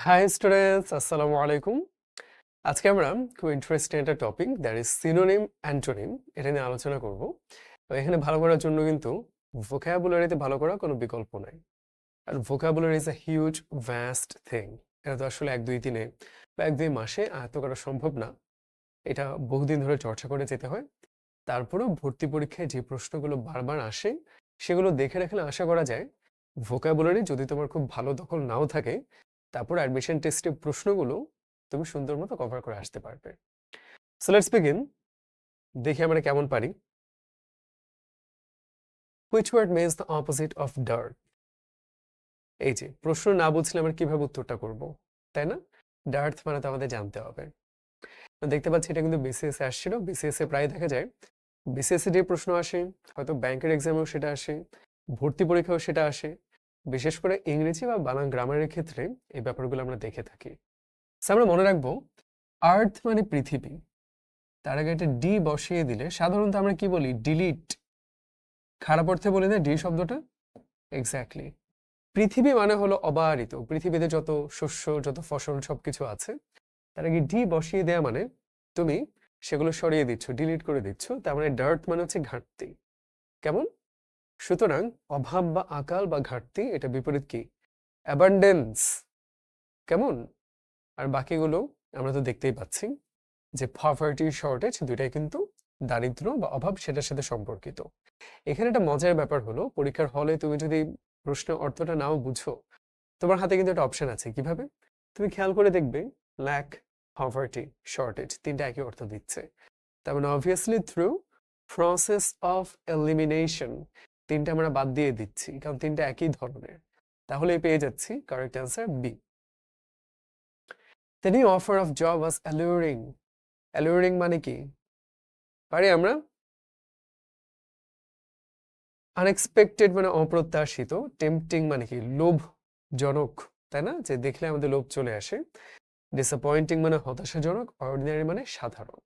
High students, আসসালামু আলাইকুম। আজকে আমরা খুব ইন্টারেস্টিং একটা topic, that is synonym antonym, এটা নিয়ে আলোচনা করব। তো এখানে ভালো করার জন্য কিন্তু ভোকাবুলারিতে ভালো করা কোনো বিকল্প নাই। আর vocabulary is a huge vast thing. এটা তো আসলে 1-2 দিনে বা 1-2 মাসে আয়ত্ত করা সম্ভব না। এটা বহুদিন ধরে চর্চা করে যেতে হয়। তারপরেও ভর্তি পরীক্ষায় যে প্রশ্নগুলো বারবার আসে সেগুলো দেখে রাখলে আশা করা যায় ভোকাবুলারি যদি তোমার খুব ভালো দখল নাও থাকে, তারপর অ্যাডমিশন টেস্টে প্রশ্নগুলো তুমি সুন্দর মতো কভার করে আসতে পারবে। So let's begin. দেখি আমরা কেমন পারি। Which word means the opposite of dart? এই যে প্রশ্ন না বুঝলে আমরা কিভাবে উত্তরটা করব, তাই না? ডার্ট মানে তো আমাদের জানতে হবে। দেখতে পাচ্ছি এটা কিন্তু বিসিএস এ আসছিল। বিসিএস এ প্রায় দেখা যায় বিসিএস এ যে প্রশ্ন আসে, হয়তো ব্যাংকের এক্সামেও সেটা আসে, ভর্তি পরীক্ষাও সেটা আসে। বিশেষ করে ইংরেজি বা বানান গ্রামারের ক্ষেত্রে এই ব্যাপারগুলো আমরা দেখে থাকি। So, আমরা মনে রাখবো আর্থ মানে পৃথিবী, তার আগে একটা ডি বসিয়ে দিলে সাধারণত আমরা কি বলি? ডিলিট। খারাপ অর্থে বলি না ডি শব্দটা? এক্স্যাক্টলি। পৃথিবী মানে হলো অবারিত, পৃথিবীতে যত শস্য, যত ফসল সবকিছু আছে, তার আগে ডি বসিয়ে দেয়া মানে তুমি সেগুলো সরিয়ে দিচ্ছ, ডিলিট করে দিচ্ছ। তার মানে ডার্ট মানে হচ্ছে ঘাটতি। কেমন? সুতরাং অভাব বা আকাল বা ঘাটতি, এটা বিপরীত কি? অ্যাবান্ডেন্স। কেমন? আর বাকিগুলো আমরা তো দেখতেই পাচ্ছি যে পভার্টি, শর্টেজ দুইটাই কিন্তু দারিদ্র বা অভাব সেটার সাথে সম্পর্কিত। এখানে একটা মজার ব্যাপার হলো, পরীক্ষার হলে তুমি যদি প্রশ্নের অর্থটা নাও বুঝো, তোমার হাতে কিন্তু একটা অপশন আছে। কিভাবে? তুমি খেয়াল করে দেখবে ল্যাক, পভার্টি, শর্টেজ তিনটা একই অর্থ দিচ্ছে। তার মানে obviously through process of elimination তিনটা আমরা বাদ দিয়ে দিচ্ছি, কারণ তিনটা একই ধরনের। তাহলে পেয়ে যাচ্ছি correct answer B. The new offer of job was alluring. Alluring মানে কি? পারি আমরা? আনএক্সপেক্টেড মানে অপ্রত্যাশিত। টেম্পটিং মানে কি? লোভজনক, তাই না? যে দেখলে আমাদের লোভ চলে আসে। ডিসঅ্যাপয়েন্টিং মানে হতাশাজনক। অর্ডিনারি মানে সাধারণ।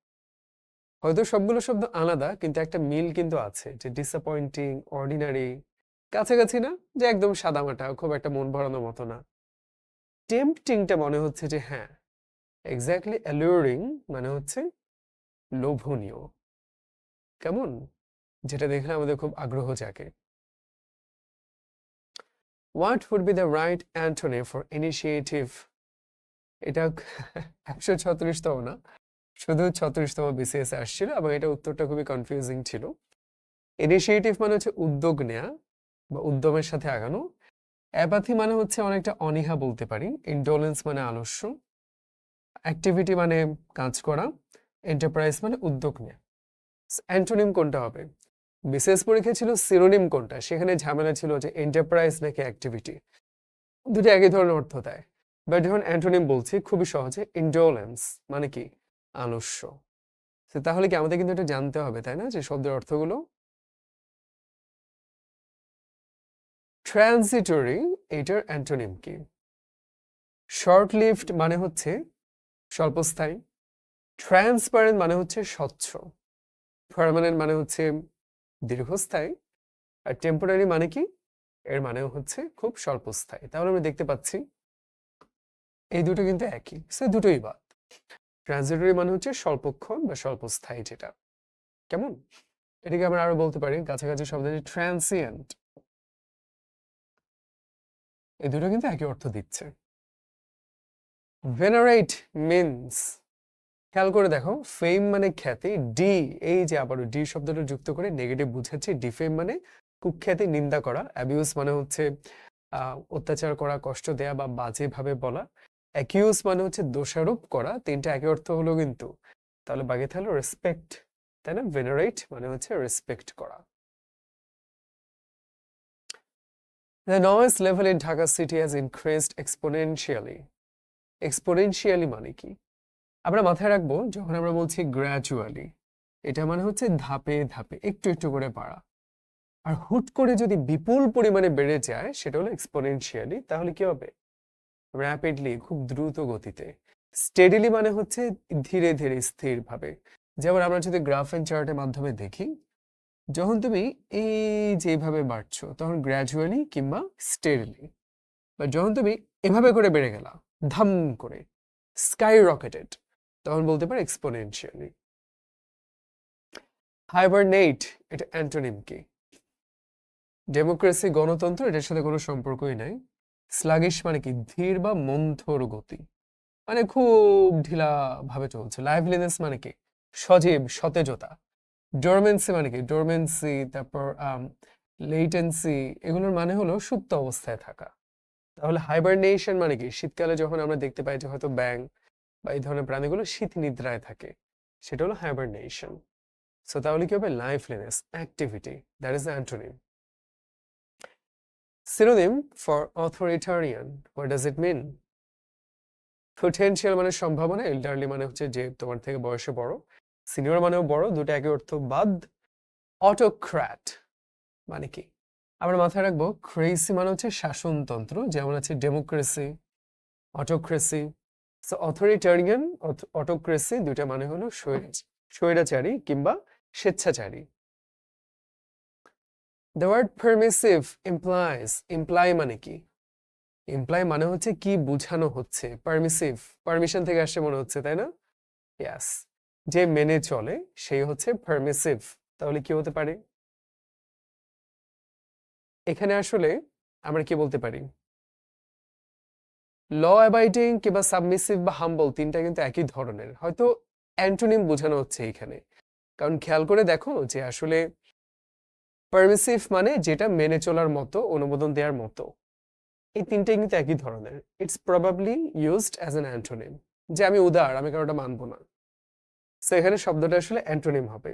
হয়তো সবগুলো শব্দ আলাদা, কিন্তু একটা মিল কিন্তু আছে, যে ডিসঅ্যাপয়েন্টিং, অর্ডিনারি কাছাকাছি না, যে একদম সাদামাটা, খুব একটা মন ভরানোর মতো না। টেম্পটিংটা মনে হচ্ছে যে হ্যাঁ, এক্স্যাক্টলি। অ্যালুরিং মানে হচ্ছে লোভনীয়। কেমন? যেটা দেখলে আমাদের খুব আগ্রহ জাগে। What would be the right antonym for initiative? এটা 136তম না, শুধু 36তম বিসিএস আসছিল এবং এটা উত্তরটা খুবই কনফিউজিং ছিল। ইনিশিয়েটিভ মানে হচ্ছে উদ্যোগ নেয়া বা উদ্যমের সাথে আগানো। অ্যাপাথি মানে হচ্ছে অনেকটা অনীহা বলতে পারি। ইন্ডোলেন্স মানে আলস্য। অ্যাক্টিভিটি মানে কাজ করা। এন্টারপ্রাইজ মানে উদ্যোগ নেয়া। অ্যান্টোনিম কোনটা হবে? বিসিএস পরীক্ষা ছিল সিনোনিম কোনটা, সেখানে ঝামেলা ছিল যে এন্টারপ্রাইজ নাকি অ্যাক্টিভিটি। দুটো একই ধরনের অর্থ দেয়। বাট যখন অ্যান্টোনিম বলছি খুবই সহজে, ইন্ডোলেন্স মানে কি? আলস্য। তাহলে কি আমাদের কিন্তু এটা জানতে হবে, তাই না, যে শব্দের অর্থগুলো। ট্রানজিটরি, এটার অ্যান্টোনিম কি? শর্ট লিভড মানে হচ্ছে স্বল্পস্থায়ী। ট্রান্সপারেন্ট মানে হচ্ছে স্বচ্ছ। পার্মানেন্ট মানে হচ্ছে দীর্ঘস্থায়ী। আর টেম্পোরারি মানে কি? এর মানেও হচ্ছে খুব স্বল্পস্থায়ী। তাহলে আমরা দেখতে পাচ্ছি এই দুটো কিন্তু একই, সে দুটোই বাদ। ট্রানজিটরি মানে হচ্ছে স্বল্পক্ষণ বা স্বল্পস্থায়ী, যেটা। কেমন? এটাকে আমরা আরো বলতে পারি কাছাকাছি শব্দ, ট্রান্সিয়েন্ট। এই দুটো কিন্তু একই অর্থ দিচ্ছে। ভেনারেট মিনস, খেয়াল করে দেখো, ফেম মানে খ্যাতি। ডি, এই যে আবারও ডি শব্দটা যুক্ত করে নেগেটিভ বুঝাচ্ছি। ডিফেম মানে কুখ্যাতি, নিন্দা করা। অ্যাবিউজ মানে হচ্ছে অত্যাচার করা, কষ্ট দেয়া বা বাজেভাবে বলা। অ্যাকিউজ মানে হচ্ছে দোষারোপ করা। তিনটা একই অর্থ হলো কিন্তু। তাহলে বাকি থাকলো রেসপেক্ট, তাই না? ভেনারেট মানে হচ্ছে রেসপেক্ট করা। The noise level in Dhaka city has increased exponentially. Exponentially মানে কি? আমরা মাথায় রাখবো যখন আমরা বলছি গ্র্যাজুয়ালি, এটা মানে হচ্ছে ধাপে ধাপে একটু একটু করে বাড়া। আর হুট করে যদি বিপুল পরিমাণে বেড়ে যায় সেটা হলো এক্সপোনেনশিয়ালি। তাহলে কি হবে? র্যাপিডলি, খুব দ্রুত গতিতে। স্টেডিলি মানে হচ্ছে ধীরে ধীরে, স্থিরভাবে। যেমন আমরা যদি গ্রাফ এন্ড চার্টের মাধ্যমে দেখি, যখন তুমি এই যেভাবে বাড়ছো তখন গ্র্যাজুয়ালি কিংবা স্টেডিলি। বা যখন তুমি এভাবে করে বেড়ে গেলা, ধাম করে, স্কাই রকেটেড, তখন বলতে পারে এক্সপোনেনশিয়ালি। হাইবারনেট, এটা অ্যান্টোনিম কি? ডেমোক্রেসি, গণতন্ত্র, এটার সাথে কোনো সম্পর্কই নাই। স্লাগিশ মানে কি? ধীর বা মন্থর গতি, মানে খুব ঢিলা ভাবে চলছে। লাইভলিনেস মানে কি? সজীব, সতেজতা। ডরমেন্সি মানে কি? ডরমেন্সি, তারপর লেটেন্সি, এগুলোর মানে হলো সুপ্ত অবস্থায় থাকা। তাহলে হাইবারনেশন মানে কি? শীতকালে যখন আমরা দেখতে পাই যে হয়তো ব্যাঙ বা এই ধরনের প্রাণীগুলো শীত নিদ্রায় থাকে, সেটা হলো হাইবারনেশন। সো তাহলে কি হবে? Liveliness, activity, that is the antonym. Synonym for authoritarian, what does it mean? Potential মানে সম্ভাবনা, এল্ডারলি মানে হচ্ছে যে তোমার থেকে বয়সে বড়, সিনিয়র মানেও বড়, দুটো একই অর্থ বাদ। অটোক্র্যাট মানে কি? আমরা মাথায় রাখবো ক্রেসি মানে হচ্ছে শাসনতন্ত্র, যেমন আছে democracy, autocracy. So authoritarian, autocracy, দুইটা মানে হলো স্বৈরাচারী কিংবা স্বেচ্ছাচারী। The word permissive implies, imply মানে কি? ইমপ্লাই মানে হচ্ছে কি বোঝানো হচ্ছে। পারমিসিভ, পারমিশন থেকে আসছে মনে হচ্ছে, তাই না? ইয়াস, যে মেনে চলে সেই হচ্ছে পারমিসিভ। তাহলে কি হতে পারে? এখানে আসলে আমরা কি বলতে পারি? ল অ্যাবাইডিং কিংবা সাবমিসিভ বা হাম্বল, তিনটা কিন্তু একই ধরনের, হয়তো অ্যান্টোনিম বোঝানো হচ্ছে এখানে। কারণ খেয়াল করে দেখো যে আসলে পারমিসিভ মানে যেটা মেনে চলার মতো, অনুমোদন দেওয়ার মতো, এই তিনটাই কিন্তু একই ধরনের। It's probably used as an antonym, যে আমি উদার, আমি কারোটা মানবো না। সো এখানে শব্দটা আসলে অ্যান্টোনিম হবে।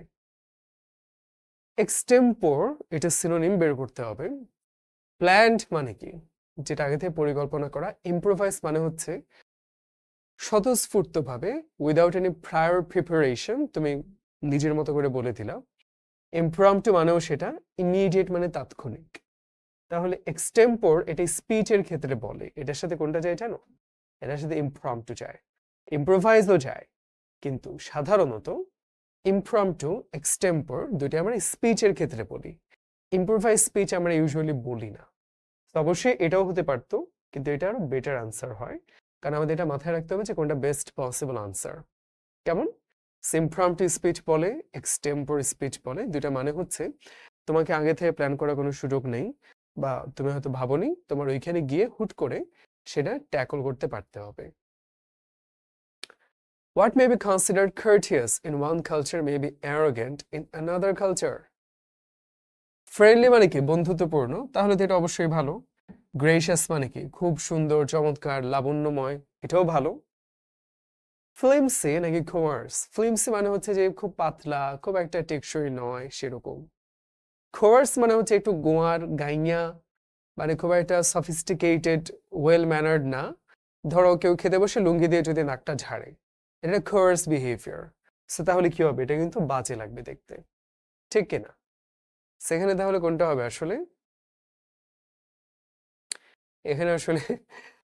এক্সটেম্পোর, এটা সিনোনিম বের করতে হবে। প্ল্যান্ড মানে কি? যেটা আগে থেকে পরিকল্পনা করা। ইম্প্রোভাইজ মানে হচ্ছে স্বতঃস্ফূর্তভাবে, উইদাউট এনি প্রায়র প্রিপারেশন, তুমি নিজের মতো করে বলে দিলা। ইমপ্রম্পটু মানেও সেটা, ইমিডিয়েট মানে তাৎক্ষণিক। তাহলে এক্সটেম্পোর এটা স্পিচের ক্ষেত্রে বলে, এটার সাথে কোনটা যায় জানো? এটার সাথে ইমপ্রম্পটু যায়, ইম্প্রোভাইজও যায়, কিন্তু সাধারণত ইমপ্রম্পটু, এক্সটেম্পোর দুইটা আমরা স্পিচের ক্ষেত্রে বলি। ইম্প্রোভাইজ স্পিচ আমরা ইউজুয়ালি বলি না। তো অবশ্যই এটাও হতে পারতো, কিন্তু এটা আরো বেটার আনসার হয়, কারণ আমাদের এটা মাথায় রাখতে হবে যে কোনটা বেস্ট পসিবল আনসার। কেমন? ইমপ্রম্পটু স্পিচ বলে, এক্সটেম্পোর স্পিচ বলে, দুইটা মানে হচ্ছে তোমাকে আগে থেকে প্ল্যান করার কোনো সুযোগ নেই, বা তুমি হয়তো ভাবনি, তোমার ওইখানে গিয়ে হুট করে সেটা ট্যাকল করতে পারতে হবে। What may be considered courteous in one culture may be arrogant in another culture. Friendly মানে কি? বন্ধুত্বপূর্ণ, তাহলে তো এটা অবশ্যই ভালো। গ্রেসিয়াস মানে কি? খুব সুন্দর, চমৎকার, লাবণ্যময়, এটাও ভালো। ফ্লিমসি নাকি কোয়ার্স? ফ্লিমসি মানে হচ্ছে যে খুব পাতলা, খুব একটা টেকসই নয় সেরকম। কোয়ার্স মানে হচ্ছে একটু গোয়ার, গাইয়া, মানে খুব একটা সফিস্টিকেটেড, ওয়েল ম্যানার্ড না। ধরো কেউ খেতে বসে লুঙ্গি দিয়ে যদি নাকটা ঝাড়ে, এটা কোয়ার্স বিহেভিয়ার। সো তাহলে কি হবে? এটা কিন্তু বাজে লাগবে দেখতে, ঠিক কিনা? সেখানে তাহলে কোনটা হবে আসলে? এখানে আসলে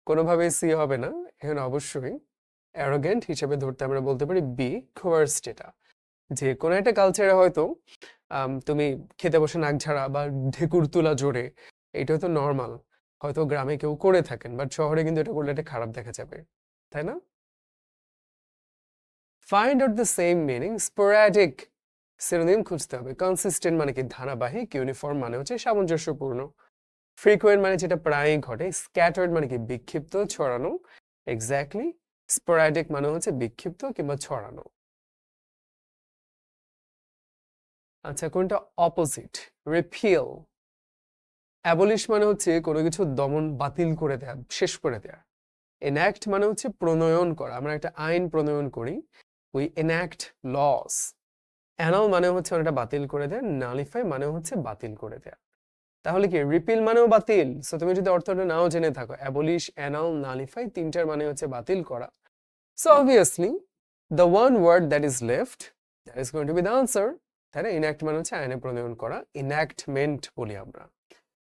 কোনোভাবেই সি হবে না, এখানে অবশ্যই অ্যারোগেন্ট হিসেবে ধরতে আমরা বলতে পারি বি, কোয়ার্স, যেটা যে কোনো একটা কালচারে হয়তো তুমি খেতে বসে নাক ঝাড়া বা ঢেকুর তুলা জোরে, এটা তো নর্মাল, হয়তো গ্রামে কেউ করে থাকেন, বাট শহরে কিন্তু এটা করলে এটা খারাপ দেখা যাবে, তাই না? Find out the same meaning, sporadic synonym খুঁজতে হবে। কনসিস্টেন্ট মানে কি? ধারাবাহিক। ইউনিফর্ম মানে হচ্ছে সামঞ্জস্যপূর্ণ। ফ্রিকোয়েন্ট মানে যেটা প্রায়ই ঘটে। স্ক্যাটার্ড মানে কি? বিক্ষিপ্ত, ছড়ানো। এক্স্যাক্টলি। স্পোরাডিক মানে হচ্ছে বিক্ষিপ্ত কিংবা ছড়ানো। আচ্ছা, কোনটা অপোজিট? রিপিল। অ্যাবলিশ মানে হচ্ছে কোনো কিছু দমন, বাতিল করে দেয়া, শেষ করে দেয়া। এনঅ্যাক্ট মানে হচ্ছে প্রণয়ন করা, আমরা একটা আইন প্রণয়ন করি, উই এনঅ্যাক্ট লস। অ্যানাল মানে হচ্ছে ওটা বাতিল করে দেয়া, নালিফাই মানে হচ্ছে বাতিল করে দেয়া। তাহলে কি রিপিল মানেও বাতিল? সো তুমি যদি অর্থটা নাও জেনে থাকো, অ্যাবলিশ, অ্যানাল, নালিফাই, তিনটার মানে হচ্ছে বাতিল করা। So obviously the one word that is left, that is going to be the answer. তাই না? ইনঅ্যাক্ট মানে হচ্ছে আইনে প্রণয়ন করা, ইনঅ্যাক্টমেন্ট বলি আমরা।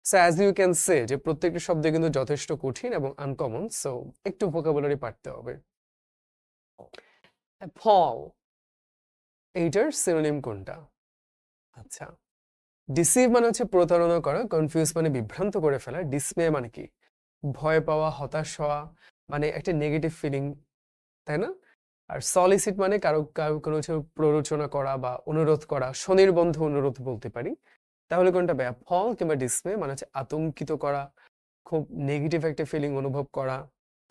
So as you can say যে প্রত্যেকটা শব্দ কিন্তু যথেষ্ট কঠিন এবং আনকমন, সো একটু ভোকাবুলারি পারতে হবে। ফল, এইটার সিনোনিম কোনটা? আচ্ছা, ডিসিভ মানে হচ্ছে প্রতারণা করা, কনফিউজ মানে বিভ্রান্ত করে ফেলা, ডিসমে মানে কি? ভয় পাওয়া, হতাশ হওয়া, মানে একটা নেগেটিভ ফিলিং, তাই না? আর সলিসিট মানে কারো কারো কোনো কিছু প্ররোচনা করা বা অনুরোধ করা, স্বনির্বন্ধ অনুরোধ বলতে পারি। তাহলে কোনটা ব্যাপ ফল কিংবা ডিসমে মানে হচ্ছে আতঙ্কিত করা, খুব নেগেটিভ একটা ফিলিং অনুভব করা,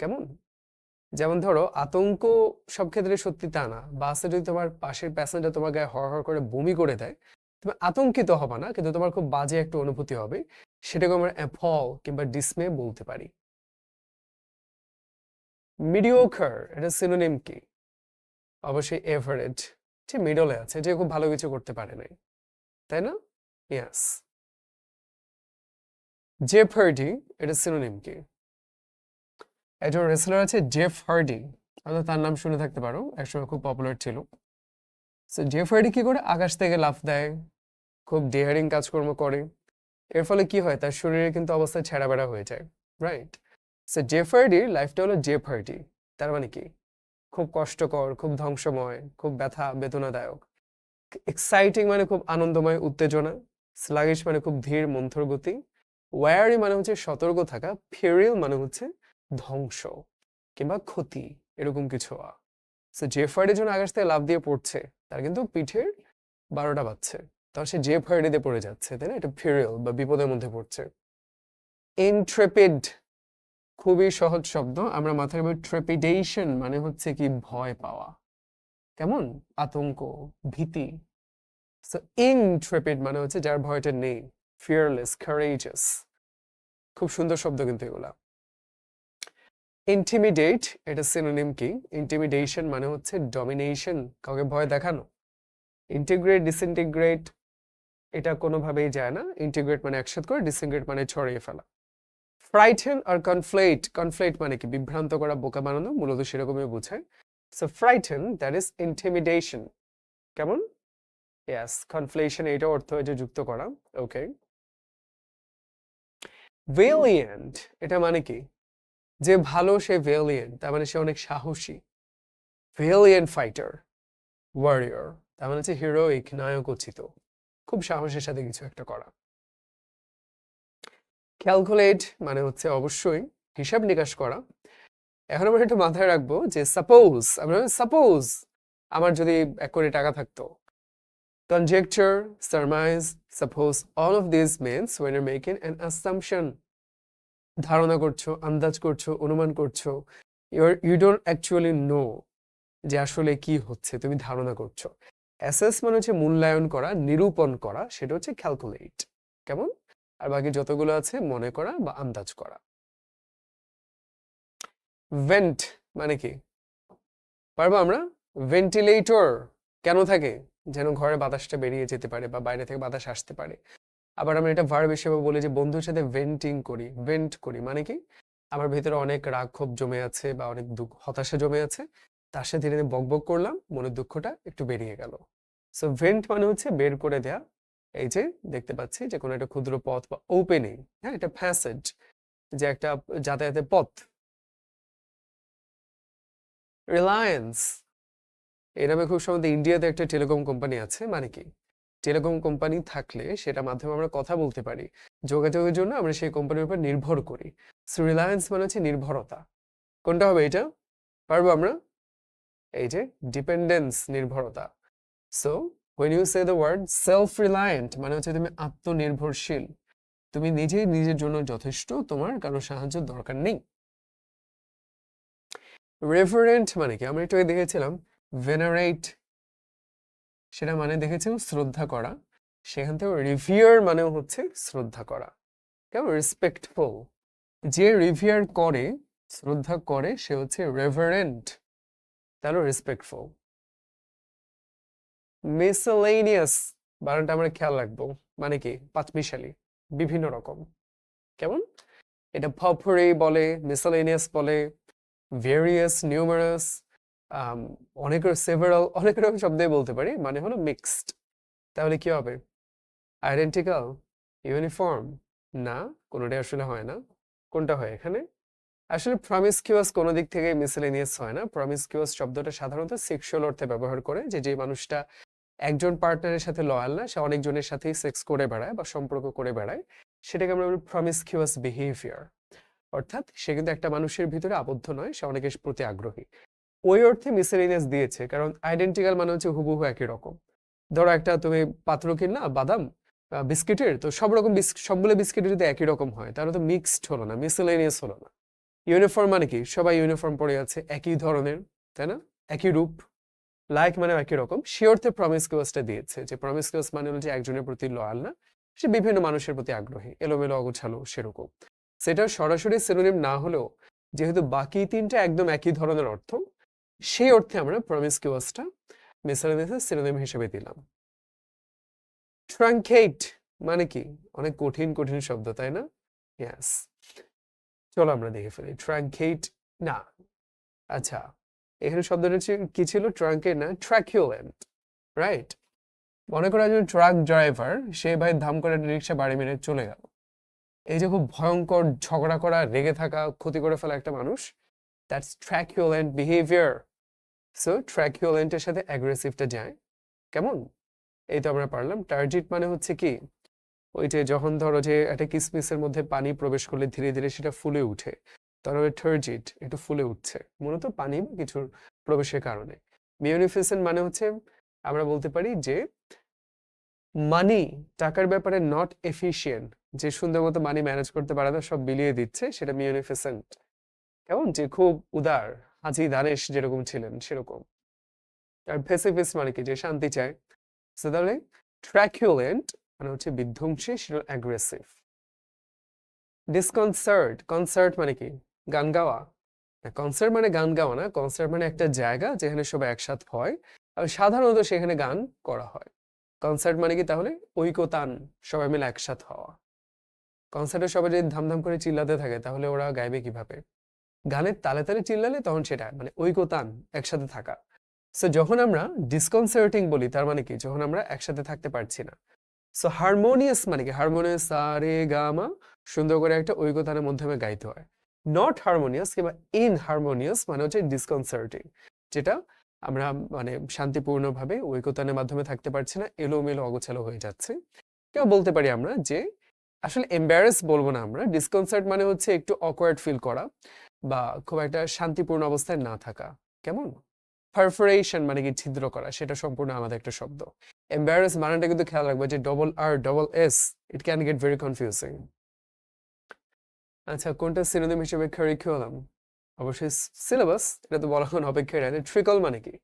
কেমন? যেমন ধরো আতঙ্ক সব ক্ষেত্রে সত্যি তা না। বাসে যদি তোমার পাশের প্যাসেঞ্জার তোমার গায়ে হর হর করে বমি করে দেয়, তুমি আতঙ্কিত হবা না, কিন্তু তোমার খুব বাজে একটা অনুভূতি হবে, সেটাকে আমরা অ্যাপল কিংবা ডিসমে বলতে পারি। মিডিওকার এটা সিনোনিম কি? অবশ্যই এভারেজ, যে মিডলে আছে, যে খুব ভালো কিছু করতে পারে নাই, তাই না? ইয়াস। জেফ হার্ডি এটা সিনোনিম কি? একজন রেসলার আছে জেফ হার্ডি, হয়তো তার নাম শুনে থাকতে পারো, একসময় খুব পপুলার ছিল। সো জেফ হার্ডি কি করে? আকাশ থেকে লাফ দেয়, খুব ডেয়ারিং কাজকর্ম করে, এর ফলে কি হয়, তার শরীরে কিন্তু অবস্থা ছেঁড়া বেড়া হয়ে যায়, রাইট? সো জেফ হার্ডির লাইফটা হলো জেফ হার্ডি, তার মানে কি? খুব কষ্টকর, খুব ধ্বংসময়, খুব ব্যথা বেদনাদায়ক। এক্সাইটিং মানে খুব আনন্দময়, উত্তেজনা। স্লাগিশ মানে খুব ধীর মন্থর গতি। ওয়ারি মানে হচ্ছে সতর্ক থাকা। ফেরিল মানে হচ্ছে ধ্বংস কিংবা ক্ষতি, এরকম কিছু হওয়া। সো জেফ হার্ডি যখন আকাশ থেকে লাফ দিয়ে পড়ছে, তার কিন্তু পিঠের 12টা বাজছে, তাহলে সে জেফ হার্ডিতে পড়ে যাচ্ছে, তাই না? এটা ফেরিল বা বিপদের মধ্যে পড়ছে। ইনট্রেপিড খুবই সহজ শব্দ, আমরা মাথায় রাখবো ট্রেপিডেশন মানে হচ্ছে কি ভয় পাওয়া, কেমন? আতঙ্ক, ভীতি। সো ইনট্রেপিড মানে হচ্ছে যার ভয়টা নেই, ফিয়ারলেস, কারেজাস। খুব সুন্দর শব্দ কিন্তু এগুলা। ইন্টিমিডেট এটা সিনোনিম কি? ইন্টিমিডেশন মানে হচ্ছে ডমিনেশন, কাউকে ভয় দেখানো। ইন্টিগ্রেট, ডিসইন্টিগ্রেট এটা কোনোভাবেই যায় না। ইন্টিগ্রেট মানে একসাথে করে, ডিসইন্টিগ্রেট মানে ছড়িয়ে ফেলা। ফ্রাইটেন আর কনফ্লেট, কনফ্লেট মানে কি? বিভ্রান্ত করা, বোকা বানানো, মূলত সেরকমই বোঝায়। So frighten that is intimidation, কেমন? ইয়াস, কনফ্লেশন এটা অর্থ এটা যুক্ত করা, ওকে। ভেলিয়েন্ট এটা মানে কি? যে ভালো সে ভেলিয়েন্ট, তার মানে সে অনেক সাহসী। ভেলিয়েন্ট ফাইটার, ওয়ারিয়র তার মানে হচ্ছে হিরোইক, নায়কোচিত, খুব সাহসের সাথে কিছু একটা করা। ক্যালকুলেট মানে হচ্ছে অবশ্যই হিসাব নিকাশ করা। এখন আমরা একটু মাথায় রাখবো যে সাপোজ আমার যদি 1 কোটি টাকা থাকতো। Conjecture, surmise, suppose, all of these means when you're making an assumption. ধারণা করছো, আন্দাজ করছো, অনুমান করছো, you don't actually know যে আসলে কি হচ্ছে, তুমি ধারণা করছো। অ্যাসেস মানে হচ্ছে মূল্যায়ন করা, নিরূপণ করা, সেটা হচ্ছে ক্যালকুলেট, কেমন? আর বাকি যতগুলো আছে মনে করা বা আন্দাজ করা। ভেন্ট মানে কি? পারবো আমরা? ভেন্টিলেটর কেন থাকে? যেন ঘরে বাতাসটা বেরিয়ে যেতে পারে বা বাইরে থেকে বাতাস আসতে পারে। আবার আমরা এটা ভার্ব হিসেবে বলি যে বন্ধুর সাথে ভেন্টিং করি, ভেন্ট করি মানে কি? আমার ভেতরে অনেক রাগ ক্ষোভ জমে আছে বা অনেক দুঃখ হতাশা জমে আছে, তার সাথে ধীরে ধীরে বকবক করলাম, মনের দুঃখটা একটু বেরিয়ে গেল। সো ভেন্ট মানে হচ্ছে বের করে দেয়া। এই যে দেখতে পাচ্ছি যে কোনো একটা ক্ষুদ্র পথ বা ওপেনিং, হ্যাঁ, এটা প্যাসেজ, যে একটা যাতায়াতের পথ। রিলায়েন্স এর নামে খুব সম্ভবত ইন্ডিয়াতে একটা টেলিকম কোম্পানি আছে, মানে কি? টেলিকম কোম্পানি থাকলে সেটা মাধ্যমে আমরা কথা বলতে পারি, যোগাযোগের জন্য আমরা সেই কোম্পানির উপর নির্ভর করি। সো রিলায়েন্স মানে হচ্ছে নির্ভরতা। কোনটা হবে এটা? পারবো আমরা? এই যে ডিপেন্ডেন্স, নির্ভরতা। So when you say the word self reliant মানে হচ্ছে তুমি আত্মনির্ভরশীল, তুমি নিজেই নিজের জন্য যথেষ্ট, তোমার কারো সাহায্য দরকার নেই। রেভারেন্ট মানে কি? আমরা একটু আগে দেখেছিলাম ভেনারেট, সেটা মানে দেখেছিলাম শ্রদ্ধা করা, সেখান থেকে রিভিয়ার মানেও হচ্ছে শ্রদ্ধা করা, কেমন? রেসপেক্টফুল, যে রিভিয়ার করে, শ্রদ্ধা করে, সে হচ্ছে রেভারেন্ট, তাহলে রেসপেক্টফুল। মিসেলেনিয়াস বানানটা আমরা খেয়াল রাখবো, মানে কি? পাঁচমিশালি, বিভিন্ন রকম, কেমন? এটা পপুরি বলে, মিসেলেনিয়াস বলে, ভেরিয়াস, নিউমারাস, অনেক সেভারাল, অনেক রকম শব্দই বলতে পারি, মানে হলো মিক্সড। তাহলে কি হবে? আইডেন্টিক্যাল, ইউনিফর্ম, না, কোনোটাই আসলে হয় না। কোনটা হয় এখানে? আসলে প্রমিসকিউয়াস কোনো দিক থেকে মিসেলেনিয়াস হয় না। প্রমিসকিউয়াস শব্দটা সাধারণত সেক্সুয়াল অর্থে ব্যবহার করে, যে মানুষটা একজন পার্টনারের সাথে লয়াল না, সে অনেকজনের সাথেই সেক্স করে বেড়ায় বা সম্পর্ক করে বেড়ায়, সেটাকে আমরা বলি প্রমিসকিউয়াস বিহেভিয়ার। অর্থাৎ সে কিন্তু একটা মানুষের ভিতরে আবদ্ধ নয়, সে অনেকের প্রতি আগ্রহী। ওই অর্থে মিসেলেনিয়াস দিয়েছে, কারণ আইডেন্টিক্যাল মানে হচ্ছে হুবহু একই রকম। ধরো একটা তুমি পাত্র কিনলা বাদাম বিস্কিটের, তো সব রকম সবগুলো বিস্কিট যদি একই রকম হয় তাহলে তো মিক্সড হলো না, মিসেলেনিয়াস হলো না। ইউনিফর্ম মানে কি, সবাই ইউনিফর্ম পরে আছে, একই ধরনের, তাই না, একই রূপ। লাইক মানে একই রকম, সে অর্থে প্রমিসকিউয়াসটা দিয়েছে, যে প্রমিসকিউয়াস মানে হলো যে একজনের প্রতি লয়াল না, সে বিভিন্ন মানুষের প্রতি আগ্রহী, এলোমেলো অগোছালো সেরকম। সেটা সরাসরি সিনোনিম না হলেও যেহেতু বাকি তিনটা একদম একই ধরনের অর্থ, সেই অর্থে আমরা প্রমিসকিউয়াসটা মিসেলেনিয়াসের সিনোনিম হিসেবে দিলাম। ট্রাঙ্কেট মানে কি, অনেক কঠিন কঠিন শব্দ, তাই না? ইয়েস, চলো আমরা দেখে ফেলি। ট্রাঙ্কেট না, আচ্ছা এখানে শব্দটা কি ছিল? ট্রাঙ্কেট না, ট্র্যাকুলেন্ট, রাইট? মনে করো একজন ট্রাক ড্রাইভার, সে ভাই ধাম করে একটা রিক্সা বাড়ি মেরে চলে গেল। এই যে খুব ভয়ঙ্কর ঝগড়া করা, রেগে থাকা, ক্ষতি করে ফেলা একটা মানুষ, দ্যাটস ট্র্যাকুলেন্ট বিহেভিয়ার। সো ট্র্যাকুলেন্টের সাথে অ্যাগ্রেসিভটা যায়, কেমন? এই তো আমরা পারলাম। টার্জিট মানে হচ্ছে কি, ওই যে যখন ধরো যে একটা কিসমিসের মধ্যে পানি প্রবেশ করলে ধীরে ধীরে সেটা ফুলে উঠে, তারপরে টার্জিট, একটু ফুলে উঠছে, মূলত পানি বা কিছুর প্রবেশের কারণে। মিউনিফিসেন্ট মানে হচ্ছে আমরা বলতে পারি যে মানি, টাকার ব্যাপারে নট এফিশিয়েন্ট, যে সুন্দর মতো মানি ম্যানেজ করতে পারে না, সব বিলিয়ে দিচ্ছে, সেটা মিউনিফিসেন্ট। কেমন? যে খুব উদার, হাজি দানেশ যেরকম ছিলেন সেরকম। আর পেসিফিস্ট মানে কি, যে শান্তি চায়। সো তাহলে ট্র্যাকুলেন্ট মানে হচ্ছে বিধ্বংসী, সেটা অ্যাগ্রেসিভ। ডিসকনসার্ট, কনসার্ট মানে কি, গান গাওয়া। কনসার্ট মানে গান গাওয়া না, কনসার্ট মানে একটা জায়গা যেখানে সবাই একসাথ হয়, আর সাধারণত সেখানে গান করা হয়। কনসার্ট মানে কি তাহলে? ঐকতান, সবাই মিলে একসাথ হওয়া। কনসার্টে সবাই যদি ধামধাম করে চিল্লাতে থাকে তাহলে ওরা গাইবে কিভাবে? গানের তালে তালে চিল্লালে তখন সেটা মানে ঐকতান, একসাথে থাকা। সো যখন আমরা ডিসকনসার্টিং বলি, তার মানে কি, যখন আমরা একসাথে থাকতে পারছি না। সো হারমোনিয়াস মানে কি, হারমোনিয়াস সা রে গা মা, সুন্দর করে একটা ঐকতানের মাধ্যমে গাইতে হয়। নট হারমোনিয়াস কিংবা ইনহারমোনিয়াস মানে হচ্ছে ডিসকনসার্টিং, যেটা আমরা মানে শান্তিপূর্ণভাবে ঐকতানের মাধ্যমে থাকতে পারছি না, এলোমেলো অগোছালো হয়ে যাচ্ছে। কেউ বলতে পারি আমরা যে আসলে এম্বারাস বলবো না আমরা, ডিসকনসার্ট মানে হচ্ছে একটু অকওয়ার্ড ফিল করা বা খুব একটা শান্তিপূর্ণ অবস্থায় না থাকা, কেমন? পারফোরেশন মানে কি, ছিদ্র করা, সেটা সম্পূর্ণ আমাদের একটা শব্দ। এম্বারাস মানেটা কিন্তু খেয়াল রাখবে, যে double R double S, it can get very confusing. আচ্ছা, কোনটা সিনোনিম হিসেবে কারিকুলাম? অবশ্যই সিলেবাস, এটা তো বলা কোনো অপেক্ষাই রাখে। ট্রিকল মানে কি?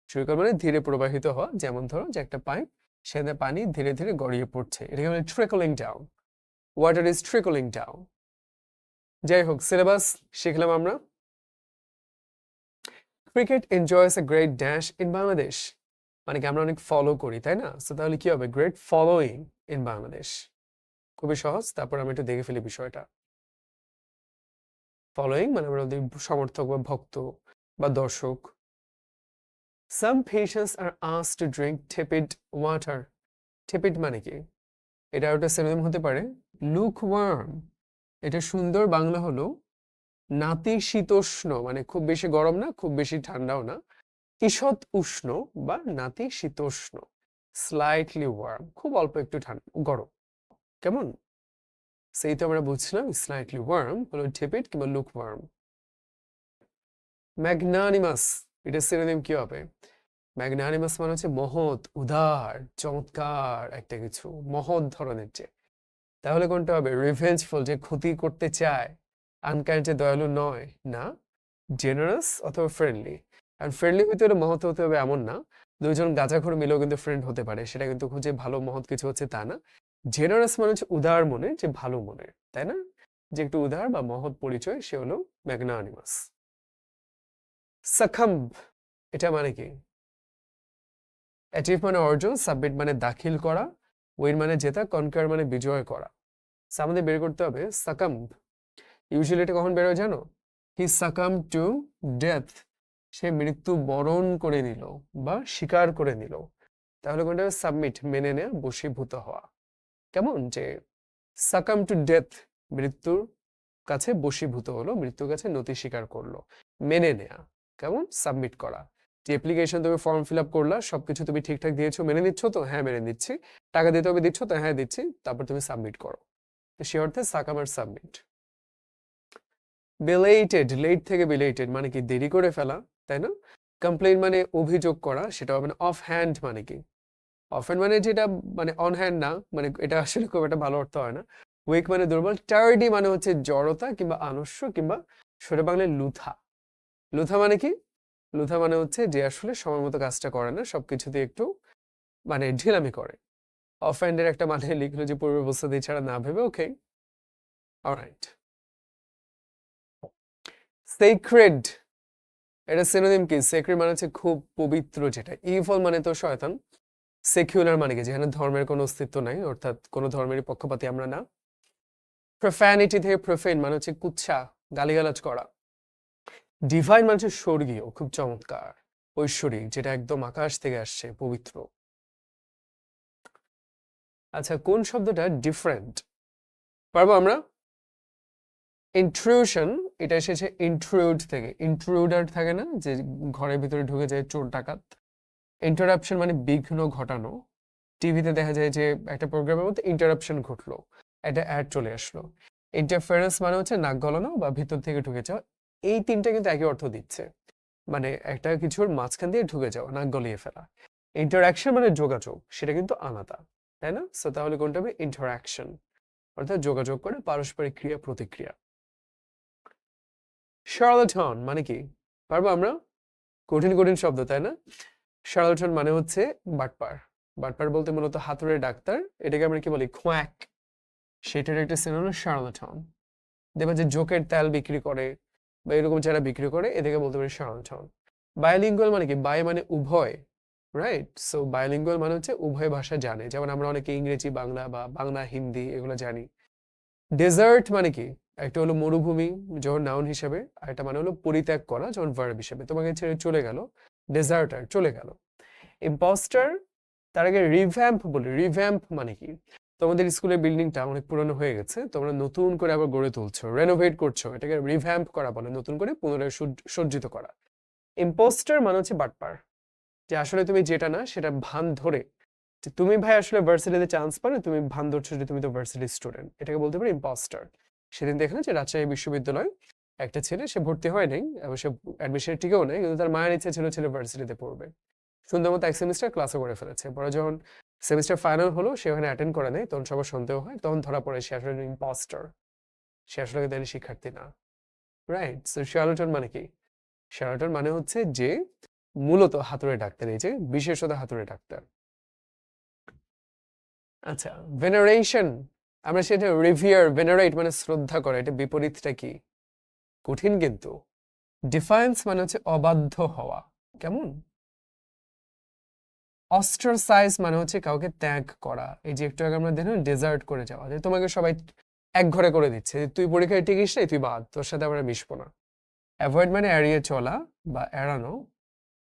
ট্রিকল মানে ধীরে প্রবাহিত হওয়া, যেমন ধরো যে একটা পাইপ, সেখানে পানি ধীরে ধীরে গড়িয়ে পড়ছে, এটাকে বলে ট্রিকলিং ডাউন। Water is ট্রিকলিং down. যাই হোক, সিলেবাস শিখলাম আমরা। Cricket enjoys a great dash in Bangladesh, মানে কি আমরা অনেক ফলো করি, তাই না? সো তাহলে কি হবে? Great following in Bangladesh. খুবই সহজ। তারপর আমি একটু দেখে ফেলি বিষয়টা। ফলোইং মানে আমরা যদি সমর্থক বা ভক্ত বা দর্শক। Some patients are asked to drink tepid water. tepid মানে কি? এটা একটা সিনোনিম হতে পারে lukewarm। এটা সুন্দর বাংলা হলো নাতিশীতোষ্ণ, মানে খুব বেশি গরম না, খুব বেশি ঠান্ডাও না, ঈষৎ উষ্ণ বা নাতিশীতোষ্ণ। স্লাইটলি ওয়ার্ম, খুব অল্প একটু ঠান্ডা গরম, কেমন? সেই তো আমরা বুঝলাম, স্লাইটলি ওয়ার্ম হলো টেপিড কিংবা লুকওয়ার্ম। ম্যাগনানিমাস, এটা সিনোনিম কি হবে? ম্যাগনানিমাস মানে হচ্ছে মহৎ, উদার, চমৎকার একটা কিছু, মহৎ ধরনের। যে তাহলে কোনটা হবে? রিভেঞ্জফুল, যে ক্ষতি করতে চায়। আনকাইন্ড, যে দয়ালু নয়, না। জেনারাস অথবা ফ্রেন্ডলি। আর ফ্রেন্ডলি হইতে হলে মহৎ হতে হবে এমন না, দুইজন গাঁজাখোর মিলেও কিন্তু ফ্রেন্ড হতে পারে, সেটা কিন্তু খুব যে ভালো মহৎ কিছু হচ্ছে তা না। জেনারাস মানে হচ্ছে উদার মনে, যে ভালো মনে, তাই না? যে একটু উদার বা মহৎ পরিচয়, সে হলো ম্যাগনানিমাস। সাখাম্ব, এটা মানে কি? অ্যাচিভ মানে অর্জন, সাবমিট মানে দাখিল করা, উইন মানে জেতা, কনকার মানে বিজয় করা। আমাদের বের করতে হবে সাকাম্ব। ইউজুয়ালি এটা কখন বেরোয় জানো? হি সাকাম টু ডেথ, সে মৃত্যু বরণ করে নিল বা স্বীকার করে নিল। তাহলে কোনটা? সাবমিট, মেনে নেয়া, বশীভূত হওয়া। কেমন? যে সাকাম টু ডেথ, মৃত্যুর কাছে বশীভূত হলো, মৃত্যুর কাছে নতি স্বীকার করলো, মেনে নেয়া। কেমন? সাবমিট করা। যে অ্যাপ্লিকেশন তুমি ফর্ম ফিল আপ করলা, সবকিছু তুমি ঠিকঠাক দিয়েছো, মেনে নিচ্ছ তো? হ্যাঁ মেনে নিচ্ছি। টাকা দিতে হবে, দিচ্ছ তো? হ্যাঁ দিচ্ছি। তারপর তুমি সাবমিট করো। সে অর্থে সাকাম আর সাবমিট। বিলেটেড, লেট থেকে বিলেটেড মানে কি দেরি করে ফেলা, তাই না? কমপ্লেইন মানে অভিযোগ করা, সেটা হবে না। অফ হ্যান্ড মানে কি? অফ হ্যান্ড মানে যেটা মানে অন হ্যান্ড না, মানে এটা আসলে খুব একটা ভালো অর্থ হয় না। উইক মানে দুর্বল। টার্ডি মানে হচ্ছে জড়তা কিংবা আলস্য কিংবা সোজা বাংলায় লুথা। লুথা মানে কি? লুথা মানে হচ্ছে যে আসলে সময় মতো কাজটা করে না, সবকিছুতে একটু মানে ঢিলামি করে। অফ হ্যান্ডের একটা মানে লিখলো যে পূর্ব প্রস্তুতি ছাড়া না ভেবে। ওকে, অলরাইট। সেক্রেড, এটা সিনোনিম কি? সেক্রেড মানে হচ্ছে খুব পবিত্র যেটা। ইভল মানে তো শয়তান। সেকুলার মানে কি? যেখানে ধর্মের কোনো অস্তিত্ব নাই, অর্থাৎ কোনো ধর্মেরই পক্ষপাতী আমরা না। প্রফ্যানিটি থেকে প্রফেন মানে হচ্ছে কুৎসা, গালিগালাজ করা। ডিভাইন মানে হচ্ছে স্বর্গীয়, খুব চমৎকার, ঐশ্বরিক, যেটা একদম আকাশ থেকে আসছে, পবিত্র। আচ্ছা, কোন শব্দটা ডিফারেন্ট? পারবো আমরা? ইন্ট্রুশন, এটা এসেছে ইন্ট্রুড থেকে। ইন্ট্রুডার থাকে না, যে ঘরের ভিতরে ঢুকে যায় চোর ডাকাত। ইন্টারাপশন মানে বিঘ্ন ঘটানো। টিভিতে দেখা যায় যে একটা প্রোগ্রামের মধ্যে ইন্টারাপশন ঘটলো, একটা অ্যাড চলে আসলো। ইন্টারফারেন্স মানে হচ্ছে নাক গলানো বা ভিতর থেকে ঢুকে যাওয়া। এই তিনটা কিন্তু একই অর্থ দিচ্ছে, মানে একটা কিছুর মাঝখান দিয়ে ঢুকে যাওয়া, নাক গলিয়ে ফেলা। ইন্টারাকশন মানে যোগাযোগ, সেটা কিন্তু আলাদা, তাই না? সো তাহলে কোনটা হবে? ইন্টারাকশন, অর্থাৎ যোগাযোগ করে পারস্পরিক ক্রিয়া প্রতিক্রিয়া। শার্লাটন মানে কি? পারবো আমরা? কঠিন কঠিন শব্দ, তাই না? শার্লাটন মানে হচ্ছে বাটপার। বাটপার বলতে মূলত হাতুড়ে ডাক্তার, এটাকে আমরা কি বলি? খোয়াক। সেটার একটা সিনোনিম শার্লাটন। দেখবা যে জোকের তেল বিক্রি করে বা এরকম যারা বিক্রি করে, এদেরকে বলতে পারি শার্লাটন। বায়োলিঙ্গুয়াল মানে কি? বাই মানে উভয়, রাইট? সো বায়োলিঙ্গুয়াল মানে হচ্ছে উভয় ভাষা জানে, যেমন আমরা অনেকে ইংরেজি বাংলা বা বাংলা হিন্দি এগুলো জানি। ডেজার্ট মানে কি? একটা হলো মরুভূমি যখন নাউন হিসেবে, আর একটা মানে হলো পরিত্যাগ করা যখন ভার্ব হিসেবে। তোমাকে ছেড়ে চলে গেল, ডেজার্টার, চলে গেল। ইম্পোস্টার, তার আগে রিভ্যাম্প বলি। রিভ্যাম্প মানে কি? তোমাদের স্কুলের বিল্ডিংটা অনেক পুরনো হয়ে গেছে, তোমরা নতুন করে আবার গড়ে তুলছো, রেনোভেট করছো, এটাকে রিভ্যাম্প করা বলে, নতুন করে পুনরায় সজ্জিত করা। ইম্পোস্টার মানে হচ্ছে বাটপার, যে আসলে তুমি যেটা না সেটা ভান ধরে, যে তুমি ভাই আসলে ভার্সিটিতে চান্স পাবে, তুমি ভান ধরছো যে তুমি তো ভার্সিটি স্টুডেন্ট, এটাকে বলতে পারি ইম্পোস্টার। সেদিন দেখলে যে রাজশাহী বিশ্ববিদ্যালয় একটা ছেলে, সে ভর্তি হয় নাই এবং সে অ্যাডমিশনের টিকেও নেই, কিন্তু তার মায়ের ইচ্ছা ছিল ছেলে ভার্সিটিতে পড়বে। সুন্দর মতো এক সেমিস্টার ক্লাসও করে ফেলেছে। পরে যখন সেমিস্টার ফাইনাল হলো, সে ওখানে অ্যাটেন্ড করে নেই, তখন সবার সন্দেহ হয়, তখন ধরা পড়ে সে আসলে ইম্পোস্টার, সে আসলে তাদের শিক্ষার্থী না, রাইট? সো শার্লটন মানে কি? শার্লটন মানে হচ্ছে যে মূলত হাতুড়ে ডাক্তার, এই যে বিশেষত হাতুড়ে ডাক্তার। আচ্ছা, ভেনারেশন, আমরা সেটা রিভিয়ার, ভেনারেট মানে শ্রদ্ধা করা, এটা বিপরীতটা কি? কঠিন কিন্তু। ডিফারেন্স মানে হচ্ছে অবাধ্য হওয়া, কেমন? অস্ট্রাসাইজ মানে হচ্ছে কাউকে ত্যাগ করা। এই যে একটু আগে আমরা দেখলাম ডেজার্ট করে যাওয়া, যে তোমাকে সবাই এক ঘরে করে দিচ্ছে, তুই পরীক্ষায় টিকিস নাই, তুই বাদ, তোর সাথে আমরা মিশবো না। অ্যাভয়েড মানে এড়িয়ে চলা বা এড়ানো।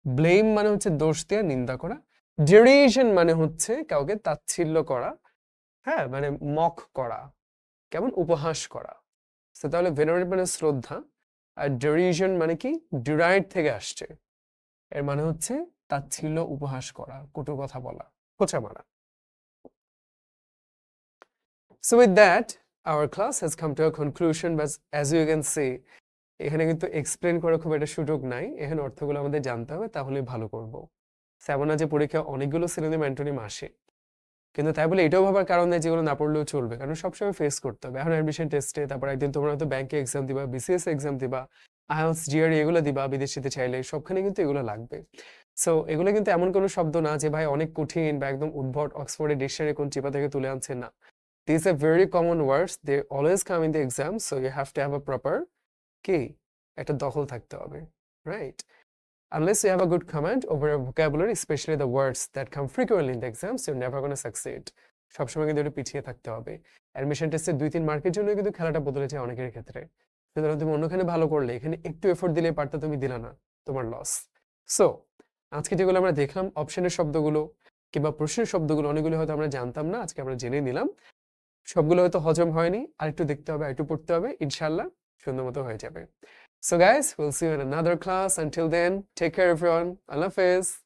ব্লেম মানে হচ্ছে দোষ দেওয়া, নিন্দা করা। ডেরিশন মানে হচ্ছে কাউকে তাচ্ছিল্য করা, হ্যাঁ, মানে মক করা, কেমন? উপহাস করা। তো তাহলে ভেনারেট মানে শ্রদ্ধা, আর ডেরিশন মানে কি? ডিরাইড থেকে আসছে, এর মানে হচ্ছে তাচ্ছিল্য, উপহাস করা, কটু কথা বলা, খোঁচা মারা। So with that, our class has come to a conclusion, but as you can see, এখানে কিন্তু এক্সপ্লেন করার খুব একটা সুযোগ নাই, এখানে অর্থগুলো আমাদের জানতে হবে, তাহলে ভালো করব। এমন না যে পরীক্ষায় অনেকগুলো সিনোনিম অ্যান্টোনিম আসে, কিন্তু তাই বলে এটাও ভাবার কারণ নেই যেগুলো না পড়লেও চলবে, কারণ সবসময় ফেস করতে হবে। এখন অ্যাডমিশন টেস্টে, তারপর একদিন তোমরা হয়তো ব্যাংকে এক্সাম দিবা, বিসিএস এক্সাম দিবা, আইএলটিএস, জিআরই এগুলো দিবা, বিদেশিতে চাইলে সবখানে কিন্তু এগুলো লাগবে। সো এগুলো কিন্তু এমন কোনো শব্দ না যে ভাই অনেক কঠিন বা একদম উদ্ভট, অক্সফোর্ডের ডিকশনারি কোন চিপা থেকে তুলে আনছে, না। These are very common words, they always come in the exam, so you have to have a proper কি, একটা দখল থাকতে হবে, right? Unless you have a good command over a vocabulary, especially the words that come frequently in the exams, you're never going to succeed. সবসময় কিন্তু একটু পিছিয়ে থাকতে হবে। অ্যাডমিশন টেস্টে 2-3 মার্কের জন্য কিন্তু খেলাটা বদলে যায় অনেকের ক্ষেত্রে। সুতরাং তুমি অন্যখানে ভালো করলে, এখানে একটু এফোর্ট দিলে পারতে, তুমি দিলা না, তোমার লস। সো আজকে যেগুলো আমরা দেখলাম, অপশনের শব্দগুলো কিংবা প্রশ্নের শব্দগুলো, অনেকগুলো হয়তো আমরা জানতাম না, আজকে আমরা জেনে নিলাম। সবগুলো হয়তো হজম হয়নি, আরেকটু দেখতে হবে, আরেকটু পড়তে হবে, ইনশাআল্লাহ সুন্দর মতো হয়ে যাবে। So guys, we'll see you in another class. Until then, take care everyone. Allah Hafiz.